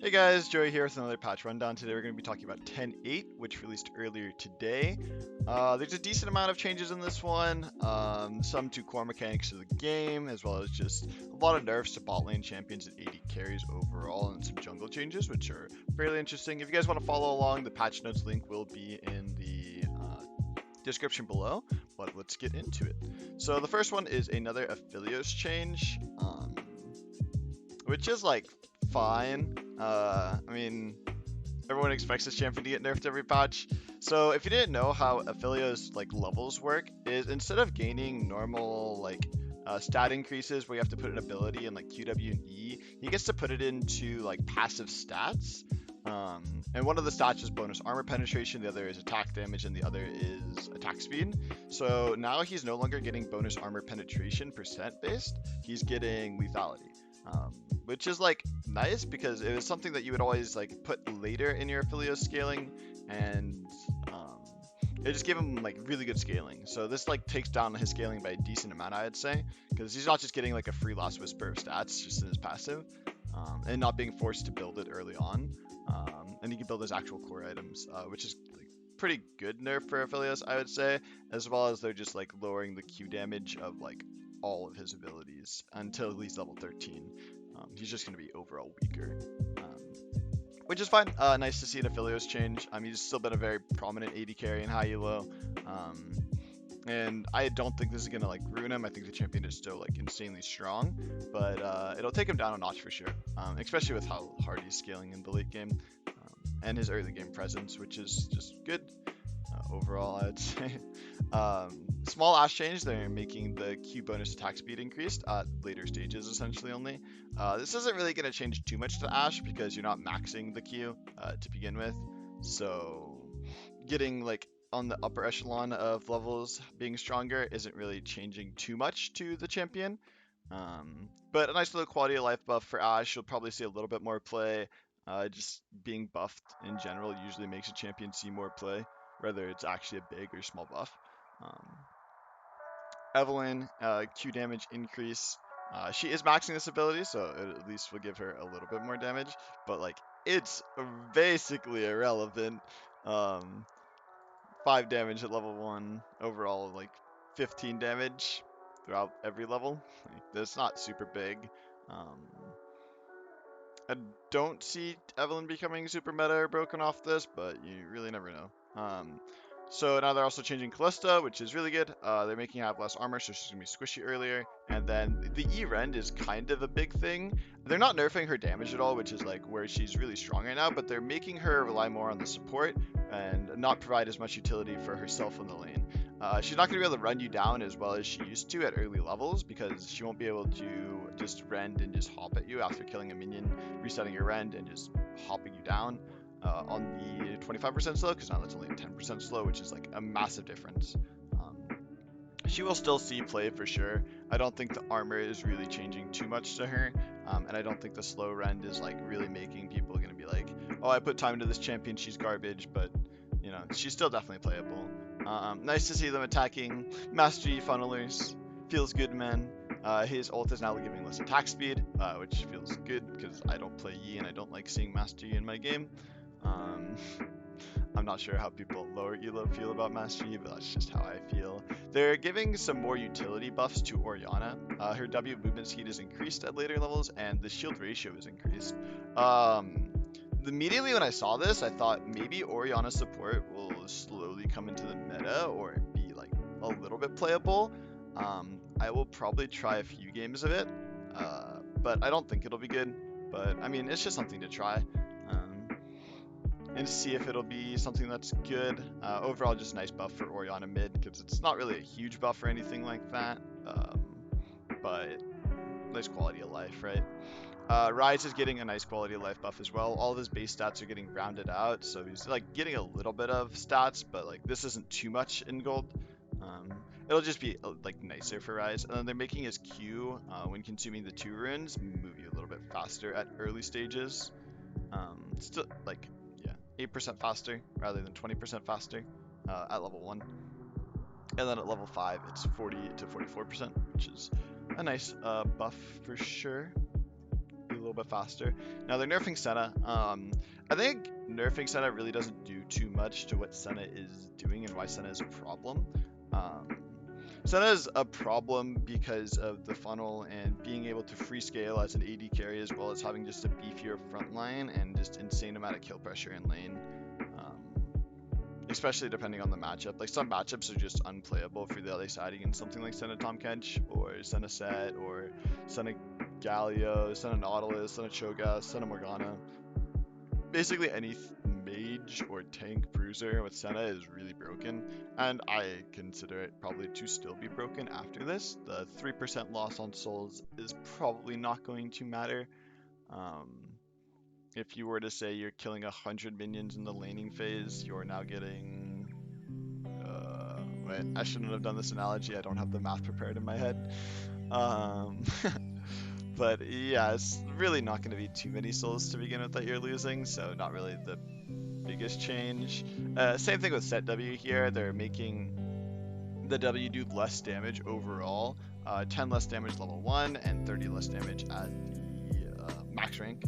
Hey guys, Joey here with another patch rundown. Today we're going to be talking about 10.8, which released earlier today. There's a decent amount of changes in this one, some to core mechanics of the game, as well as just a lot of nerfs to bot lane champions and AD carries overall, and some jungle changes, which are fairly interesting. If you guys want to follow along, the patch notes link will be in the description below, but let's get into it. So the first one is another Aphelios change, which is like fine. I mean, everyone expects this champion to get nerfed every patch. So if you didn't know how Aphelios like levels work, is instead of gaining normal stat increases where you have to put an ability in like QW and E, he gets to put it into like passive stats. And one of the stats is bonus armor penetration, the other is attack damage, and the other is attack speed. So now he's no longer getting bonus armor penetration percent based, he's getting lethality. Which is like nice because it was something that you would always like put later in your Aphelios scaling, and it just gave him like really good scaling. So this like takes down his scaling by a decent amount, I'd say, because he's not just getting like a free last whisper of stats just in his passive, and not being forced to build it early on, and he can build his actual core items, which is like pretty good nerf for Aphelios, I would say, as well as they're just like lowering the Q damage of like all of his abilities until he's level 13. He's just going to be overall weaker, which is fine. Nice to see an Aphelios change. He's still been a very prominent AD carry in high elo, and I don't think this is going to like ruin him. I think the champion is still like insanely strong, but it'll take him down a notch for sure, especially with how hard he's scaling in the late game, and his early game presence, which is just good. Overall, I would say. Small Ashe change, they're making the Q bonus attack speed increased at later stages, essentially only. This isn't really going to change too much to Ashe because you're not maxing the Q to begin with. So getting like on the upper echelon of levels being stronger isn't really changing too much to the champion. But a nice little quality of life buff for Ashe. You'll probably see a little bit more play. Just being buffed in general usually makes a champion see more play, whether it's actually a big or small buff. Um, Evelynn, Q damage increase. She is maxing this ability, so it at least will give her a little bit more damage, but like it's basically irrelevant. Um, 5 damage at level 1, overall like 15 damage throughout every level. Like, that's not super big. Um, I don't see Evelynn becoming super meta or broken off this, but you really never know. So now they're also changing Callista, which is really good. They're making her have less armor, so she's gonna be squishy earlier. And then the E-Rend is kind of a big thing. They're not nerfing her damage at all, which is like where she's really strong right now, but they're making her rely more on the support and not provide as much utility for herself in the lane. She's not going to be able to run you down as well as she used to at early levels because she won't be able to just rend and just hop at you after killing a minion, resetting your rend, and just hopping you down on the 25% slow, because now that's only 10% slow, which is like a massive difference. She will still see play for sure. I don't think the armor is really changing too much to her, and I don't think the slow rend is like really making people going to be like, oh, I put time into this champion, she's garbage, but you know, she's still definitely playable. Nice to see them attacking Master Yi funnelers. Feels good, man. His ult is now giving less attack speed, which feels good because I don't play Yi and I don't like seeing Master Yi in my game. Um, I'm not sure how people lower elo feel about Master Yi, but that's just how I feel. They're giving some more utility buffs to Orianna. Her W movement speed is increased at later levels, and the shield ratio is increased. Immediately when I saw this, I thought maybe Orianna support will slowly come into the meta or be like a little bit playable. I will probably try a few games of it, but I don't think it'll be good. But I mean, it's just something to try, and see if it'll be something that's good. Overall, just a nice buff for Orianna mid because it's not really a huge buff or anything like that, but nice quality of life, right? Ryze is getting a nice quality of life buff as well. All of his base stats are getting rounded out, so he's like getting a little bit of stats, but like this isn't too much in gold. It'll just be like nicer for Ryze. And then they're making his Q when consuming the 2 runes move you a little bit faster at early stages. Still like 8% faster rather than 20% faster at level 1. And then at level 5 it's 40 to 44%, which is a nice buff for sure. little bit faster. Now they're nerfing Senna. I think nerfing Senna really doesn't do too much to what Senna is doing and why Senna is a problem. Senna is a problem because of the funnel and being able to free scale as an AD carry, as well as having just a beefier front line and just insane amount of kill pressure in lane. Especially depending on the matchup. Like some matchups are just unplayable for the other side against something like Senna Tahm Kench or Senna Set or Senna Galio, Senna Nautilus, Senna Cho'Gath, Senna Morgana. Basically any mage or tank bruiser with Senna is really broken, and I consider it probably to still be broken after this. The 3% loss on souls is probably not going to matter. If you were to say you're killing 100 minions in the laning phase, you're now getting... wait, I shouldn't have done this analogy. I don't have the math prepared in my head. But yeah, it's really not going to be too many souls to begin with that you're losing, so not really the biggest change. Same thing with set W here. They're making the W do less damage overall. 10 less damage level 1 and 30 less damage at the max rank.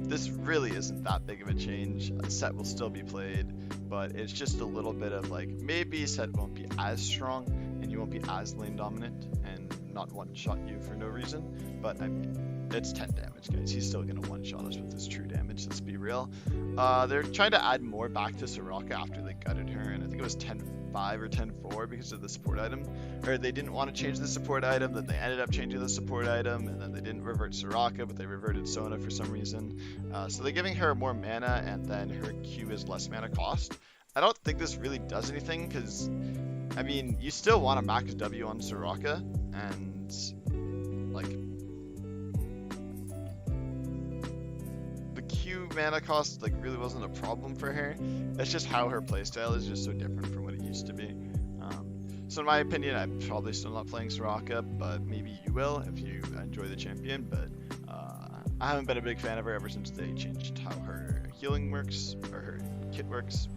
This really isn't that big of a change. Set will still be played, but it's just a little bit of like, maybe Set won't be as strong and you won't be as lane dominant and not one-shot you for no reason, but I mean, it's 10 damage, guys. He's still gonna one-shot us with his true damage, let's be real. They're trying to add more back to Soraka after they gutted her, and I think it was 10-5 or 10-4 because of the support item. Or they didn't want to change the support item, then they ended up changing the support item, and then they didn't revert Soraka, but they reverted Sona for some reason. So they're giving her more mana, and then her Q is less mana cost. I don't think this really does anything, because, I mean, you still want to max W on Soraka, and, like, the Q mana cost, like, really wasn't a problem for her. It's just how her playstyle is just so different from what it used to be. So in my opinion, I'm probably still not playing Soraka, but maybe you will if you enjoy the champion, but I haven't been a big fan of her ever since they changed how her healing works, or her kit works.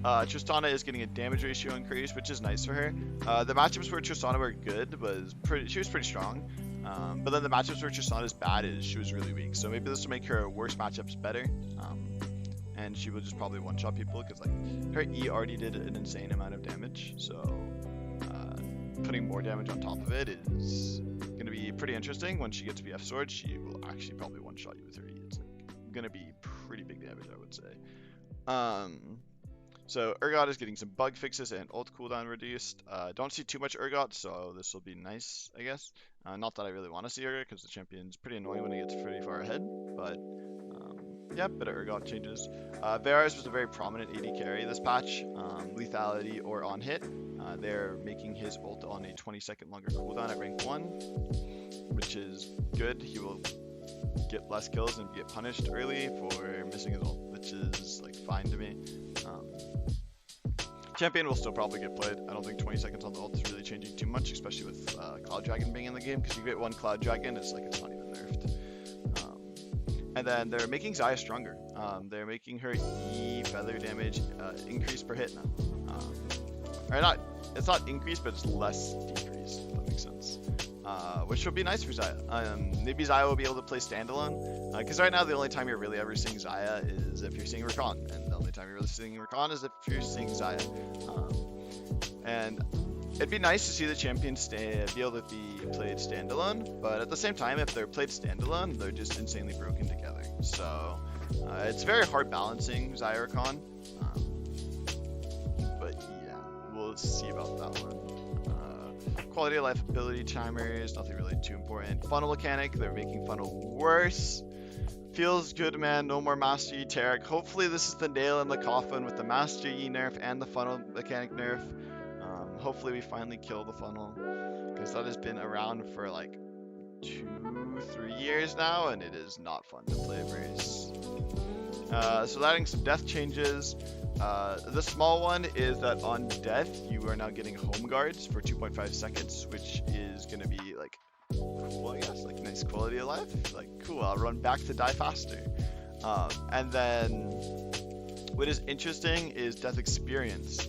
Tristana is getting a damage ratio increase, which is nice for her. The matchups where Tristana were good she was pretty strong, but then the matchups where Tristana is bad she was really weak. So maybe this will make her worse matchups better, and she will just probably one-shot people because like her E already did an insane amount of damage. So putting more damage on top of it is going to be pretty interesting. When she gets BF Sword, she will actually probably one-shot you with her E. It's like going to be pretty big damage, I would say. So Urgot is getting some bug fixes and ult cooldown reduced. Don't see too much Urgot, so this will be nice, I guess. Not that I really want to see Urgot, because the champion's pretty annoying when he gets pretty far ahead, but yeah, bit of Urgot changes. Varus was a very prominent AD carry this patch, lethality or on hit. They're making his ult on a 20-second longer cooldown at rank 1, which is good. He will get less kills and get punished early for missing his ult, which is like fine to me. Champion will still probably get played. I don't think 20 seconds on the ult is really changing too much, especially with Cloud Dragon being in the game, because you get one Cloud Dragon, it's like it's not even nerfed. And then they're making Xayah stronger. They're making her E feather damage increase per hit now. Or not, it's not increase, but it's less decrease, if that makes sense. Which will be nice for Xayah. Maybe Xayah will be able to play standalone, because right now the only time you're really ever seeing Xayah is if you're seeing Rakan, and the only time you're really seeing Rakan is if you're seeing Xayah. And it'd be nice to see the champions be able to be played standalone, but at the same time, if they're played standalone, they're just insanely broken together. So it's very hard balancing Xayah Rakan, but yeah, we'll see about that one. Quality of life ability timers, nothing really too important. Funnel mechanic, they're making funnel worse. Feels good, man. No more Master Yi Taric. Hopefully this is the nail in the coffin with the Master Yi nerf and the funnel mechanic nerf. Hopefully we finally kill the funnel, because that has been around for like 2-3 years now, and it is not fun to play Brace. So adding some death changes. The small one is that on death, you are now getting home guards for 2.5 seconds, which is going to be like cool, I guess, like nice quality of life. Like, cool, I'll run back to die faster. And then what is interesting is death experience.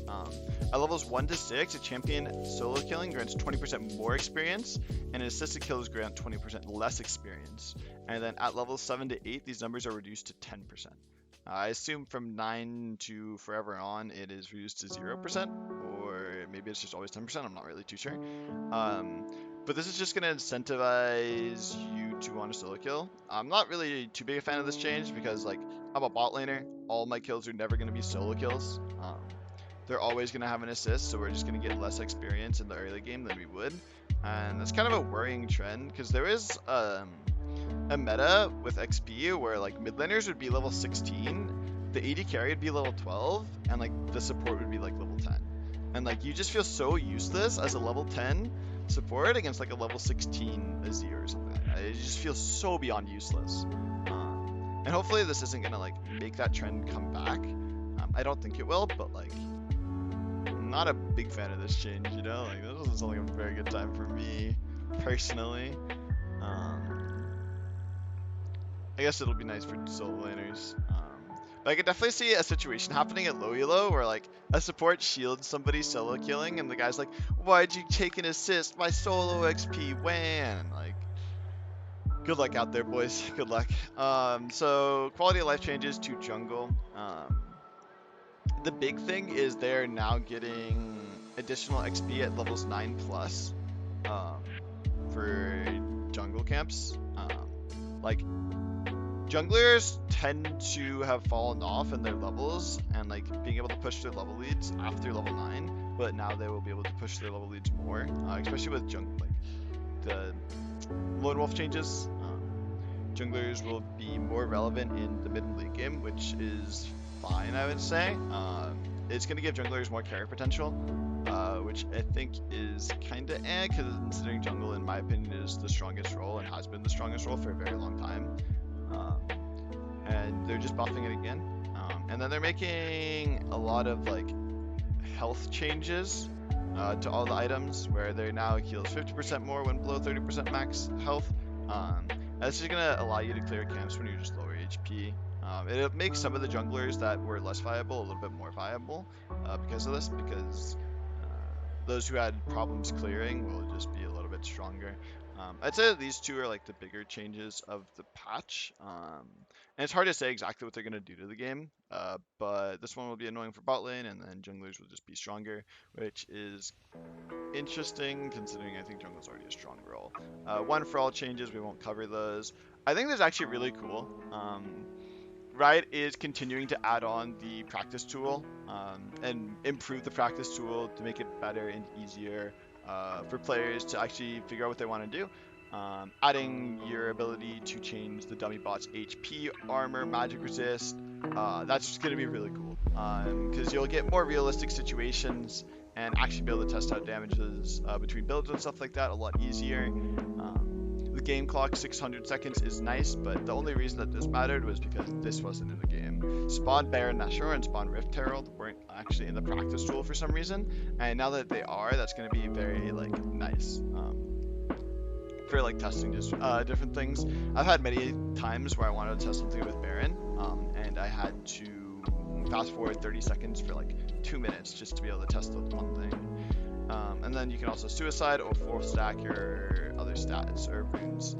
At levels 1 to 6, a champion solo killing grants 20% more experience, and assisted kills grant 20% less experience. And then at levels 7 to 8, these numbers are reduced to 10%. I assume from 9 to forever on, it is reduced to 0%, or maybe it's just always 10%. I'm not really too sure. But this is just going to incentivize you to want to solo kill. I'm not really too big a fan of this change because, like, I'm a bot laner. All my kills are never going to be solo kills. They're always going to have an assist, so we're just going to get less experience in the early game than we would. And that's kind of a worrying trend because there is a meta with XP where like mid laners would be level 16, the AD carry would be level 12, and like the support would be like level 10. And like you just feel so useless as a level 10 support against like a level 16 Azir or something like that. It just feels so beyond useless. And hopefully this isn't gonna like make that trend come back. I don't think it will, but like I'm not a big fan of this change, you know? Like this doesn't sound like a very good time for me personally. I guess it'll be nice for solo laners. But I could definitely see a situation happening at low elo where like a support shields somebody solo killing and the guy's like, why'd you take an assist? My solo XP wan. Like, good luck out there, boys. Good luck. So quality of life changes to jungle. The big thing is they're now getting additional XP at levels 9 plus for jungle camps. Like junglers tend to have fallen off in their levels and like being able to push their level leads after level 9, but now they will be able to push their level leads more, especially with like the lone wolf changes. Junglers will be more relevant in the mid and late game, which is fine, I would say. It's going to give junglers more carry potential, which I think is kind of because considering jungle, in my opinion, is the strongest role and has been the strongest role for a very long time. And they're just buffing it again. And then they're making a lot of like health changes to all the items where they now heals 50% more when below 30% max health. That's just going to allow you to clear camps when you're just lower HP. It makes some of the junglers that were less viable a little bit more viable because of this, because those who had problems clearing will just be a little bit stronger. I'd say that these two are like the bigger changes of the patch. And it's hard to say exactly what they're going to do to the game, but this one will be annoying for bot lane, and then junglers will just be stronger, which is interesting considering I think jungle's already a strong role. One for all changes, we won't cover those. I think that's actually really cool. Riot is continuing to add on the practice tool and improve the practice tool to make it better and easier for players to actually figure out what they want to do. Adding your ability to change the dummy bot's HP, armor, magic resist, that's just going to be really cool because you'll get more realistic situations and actually be able to test out damages between builds and stuff like that a lot easier. The game clock 600 seconds is nice, but the only reason that this mattered was because this wasn't in the game. Spawn Baron Nashor and Spawn Rift Herald weren't actually in the practice tool for some reason, and now that they are, that's going to be very like nice for like testing just different things. I've had many times where I wanted to test something with Baron, and I had to fast forward 30 seconds for like 2 minutes just to be able to test the one thing. And then you can also suicide or full stack your other stats or runes.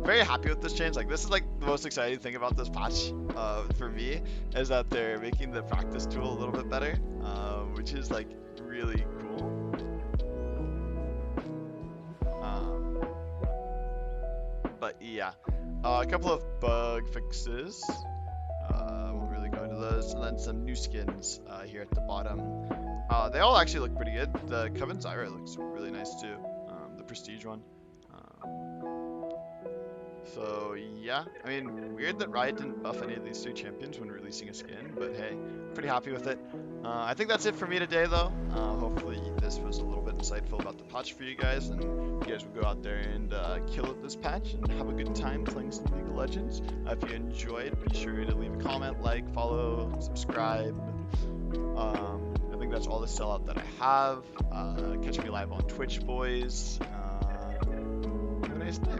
Very happy with this change. Like this is like the most exciting thing about this patch for me is that they're making the practice tool a little bit better, which is like really cool. But yeah, a couple of bug fixes. Won't really go into those. And then some new skins here at the bottom. They all actually look pretty good. The Coven Zyra looks really nice too. The Prestige one. So yeah, I mean, weird that Riot didn't buff any of these 3 champions when releasing a skin, but hey, pretty happy with it. I think that's it for me today though. Hopefully this was a little bit insightful about the patch for you guys, and you guys will go out there and kill it this patch and have a good time playing some League of Legends. If you enjoyed, be sure to leave a comment, like, follow, subscribe. I think that's all the sellout that I have. Catch me live on Twitch, boys. Have a nice day.